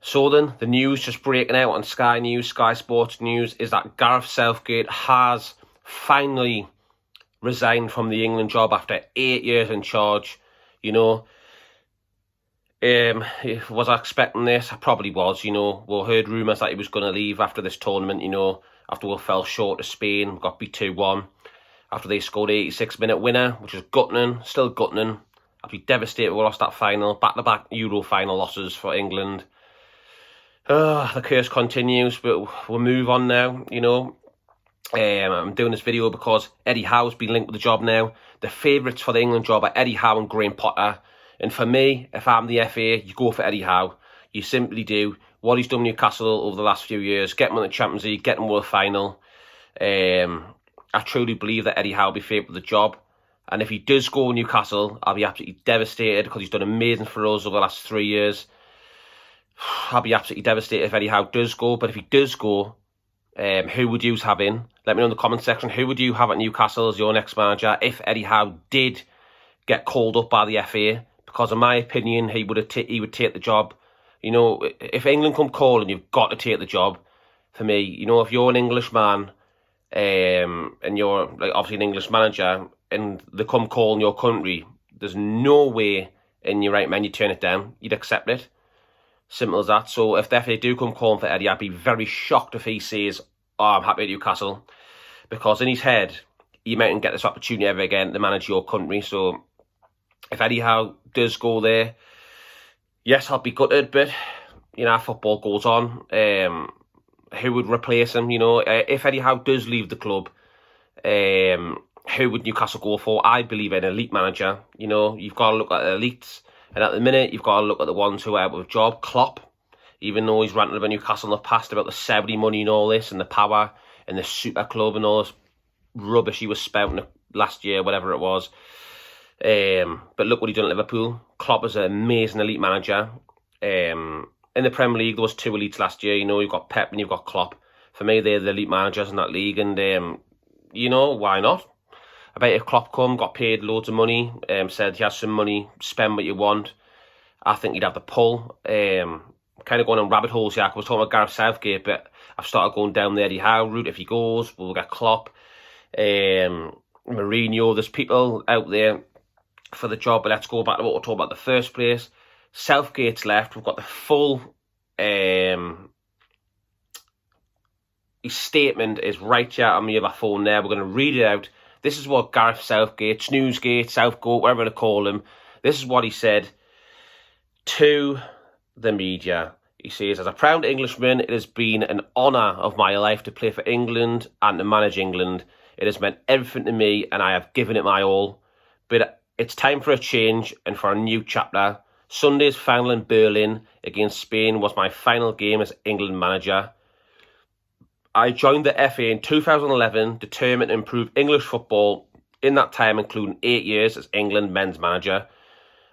So then, the news just breaking out on Sky News, Sky Sports News, is that Gareth Southgate has finally resigned from the England job after 8 years in charge. You know, was I expecting this? I probably was. We heard rumours that he was going to leave after this tournament, after we fell short of Spain, got beat 2-1. After they scored 86-minute winner, which is gutting, still gutting. I'd be devastated we lost that final. Back-to-back Euro final losses for England. The curse continues, but we'll move on now, I'm doing this video because Eddie Howe's been linked with the job now. The favourites for the England job are Eddie Howe and Graham Potter. And for me, if I'm the FA, you go for Eddie Howe. You simply do. What he's done with Newcastle over the last few years, get him in the Champions League, get him to the final. I truly believe that Eddie Howe will be favoured with the job. And if he does go with Newcastle, I'll be absolutely devastated because he's done amazing for us over the last 3 years. I'll be absolutely devastated if Eddie Howe does go. But if he does go, who would you have in? Let me know in the comment section. Who would you have at Newcastle as your next manager if Eddie Howe did get called up by the FA? Because in my opinion, he would take the job. If England come calling, you've got to take the job. For me, if you're an English man, and you're obviously an English manager, and they come calling your country, there's no way in your right mind you turn it down. You'd accept it. Simple as that. So if the FA do come calling for Eddie, I'd be very shocked if he says, "Oh, I'm happy at Newcastle," because in his head, he mightn't get this opportunity ever again to manage your country. So if Eddie Howe does go there, yes, I'll be gutted, but football goes on. Who would replace him? If Eddie Howe does leave the club, who would Newcastle go for? I believe an elite manager. You've got to look at the elites. And at the minute, you've got to look at the ones who are out of job. Klopp, even though he's ranted about Newcastle in the past about the Saudi money and all this, and the power, and the super club and all this rubbish he was spouting last year, whatever it was. But look what he done at Liverpool. Klopp is an amazing elite manager. In the Premier League, there was 2 elites last year. You've got Pep and you've got Klopp. For me, they're the elite managers in that league, and why not? I bet if Klopp got paid loads of money, said he has some money, spend what you want, I think he'd have the pull. Kind of going on rabbit holes here. I was talking about Gareth Southgate, but I've started going down the Eddie Howe route. If he goes, we'll get Klopp. Mourinho, there's people out there for the job, but let's go back to what we're talking about in the first place. Southgate's left. We've got the full... his statement is right here on my other phone there. We're going to read it out. This is what Gareth Southgate, Snoozegate, Southgate, whatever they call him, this is what he said to the media. He says, "As a proud Englishman, it has been an honour of my life to play for England and to manage England. It has meant everything to me and I have given it my all. But it's time for a change and for a new chapter. Sunday's final in Berlin against Spain was my final game as England manager. I joined the FA in 2011, determined to improve English football, in that time including 8 years as England men's manager.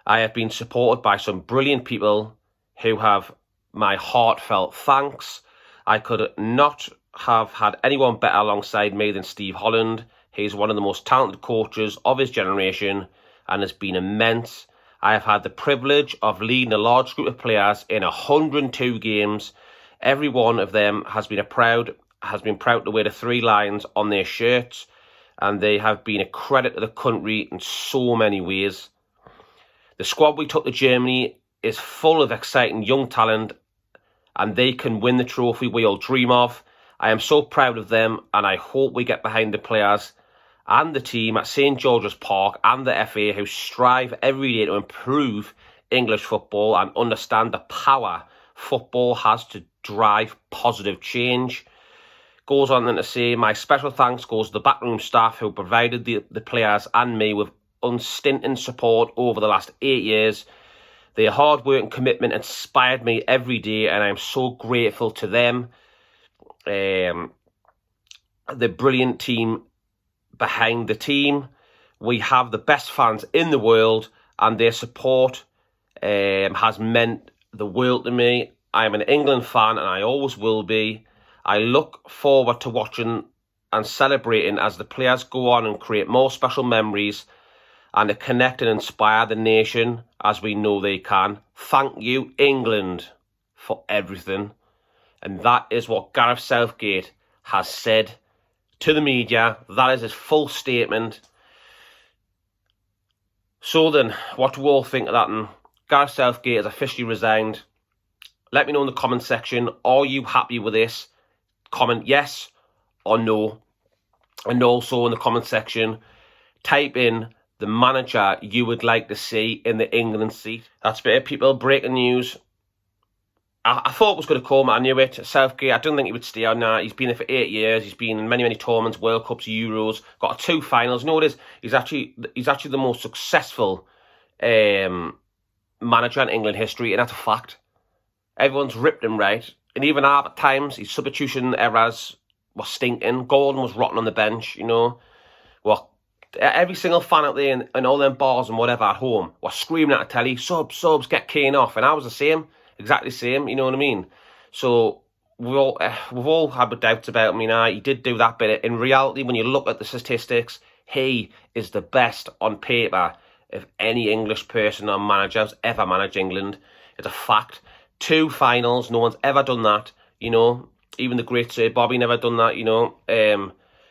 I have been supported by some brilliant people who have my heartfelt thanks. I could not have had anyone better alongside me than Steve Holland. He is one of the most talented coaches of his generation and has been immense. I have had the privilege of leading a large group of players in 102 games. Every one of them has been proud to wear the 3 lions on their shirts, and they have been a credit to the country in so many ways. The squad we took to Germany is full of exciting young talent, and they can win the trophy we all dream of. I am so proud of them, and I hope we get behind the players and the team at St George's Park and the FA who strive every day to improve English football and understand the power football has to drive positive change." Goes on then to say, "My special thanks goes to the backroom staff who provided the players and me with unstinting support over the last 8 years. Their hard work and commitment inspired me every day, and I am so grateful to them. The brilliant team behind the team. We have the best fans in the world, and their support has meant the world to me. I am an England fan, and I always will be. I look forward to watching and celebrating as the players go on and create more special memories and to connect and inspire the nation as we know they can. Thank you, England." for everything. And that is what Gareth Southgate has said to the media. That is his full statement. So then, what do we all think of that? And Gareth Southgate has officially resigned. Let me know in the comment section, are you happy with this? Comment yes or no. And also in the comment section, type in the manager you would like to see in the England seat. That's it, people. Breaking news. I thought it was going to come. I knew it. Southgate, I don't think he would stay on now. He's been there for 8 years. He's been in many, many tournaments, World Cups, Euros. Got 2 finals. You know what it is? He's actually the most successful manager in England history, and that's a fact. Everyone's ripped him right. And even at times, his substitution errors were stinking. Gordon was rotten on the bench, you know. Well, every single fan out there in all them bars and whatever at home was screaming at the telly, subs, get Kane off. And I was the same. Exactly the same, you know what I mean? So we've all had doubts about him. He did do that, but in reality, when you look at the statistics, he is the best on paper of any English person or manager who's ever managed England. It's a fact. 2 finals, no one's ever done that, you know. Even the great Sir Bobby never done that, you know.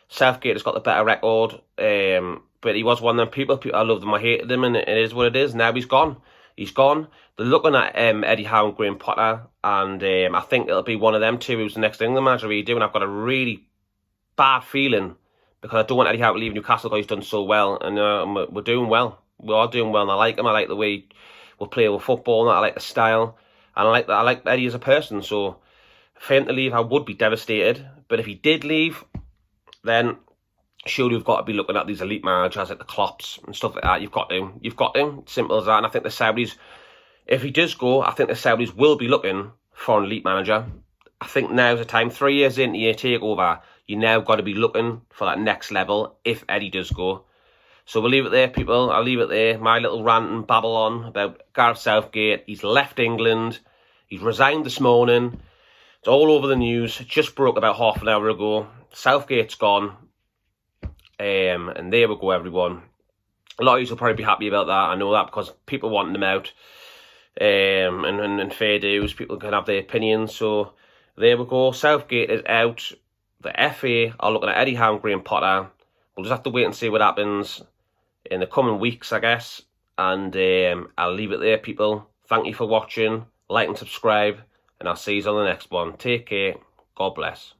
Southgate has got the better record, but he was one of them people I loved him, I hated him, and it is what it is. Now he's gone. He's gone. They're looking at Eddie Howe and Graham Potter, and I think it'll be one of them two who's the next England manager we do, and I've got a really bad feeling because I don't want Eddie Howe to leave Newcastle because he's done so well, and we're doing well. We are doing well, and I like him. I like the way we play with football, and I like the style, and I like Eddie as a person, so for him to leave, I would be devastated, but if he did leave, then surely we've got to be looking at these elite managers like the Klopps and stuff like that. You've got to. Simple as that. And I think the Saudis, if he does go, I think the Saudis will be looking for an elite manager. I think now's the time. 3 years into your takeover, you now got to be looking for that next level if Eddie does go. So we'll leave it there, people. I'll leave it there. My little rant and babble on about Gareth Southgate. He's left England. He's resigned this morning. It's all over the news. It just broke about half an hour ago. Southgate's gone. And there we go, everyone. A lot of you will probably be happy about that. I know that because people want them out. And fair dues, people can have their opinions. So there we go. Southgate is out. The FA are looking at Eddie Howe and Graham Potter. We'll just have to wait and see what happens in the coming weeks, I guess. And I'll leave it there, people. Thank you for watching. Like and subscribe. And I'll see you on the next one. Take care. God bless.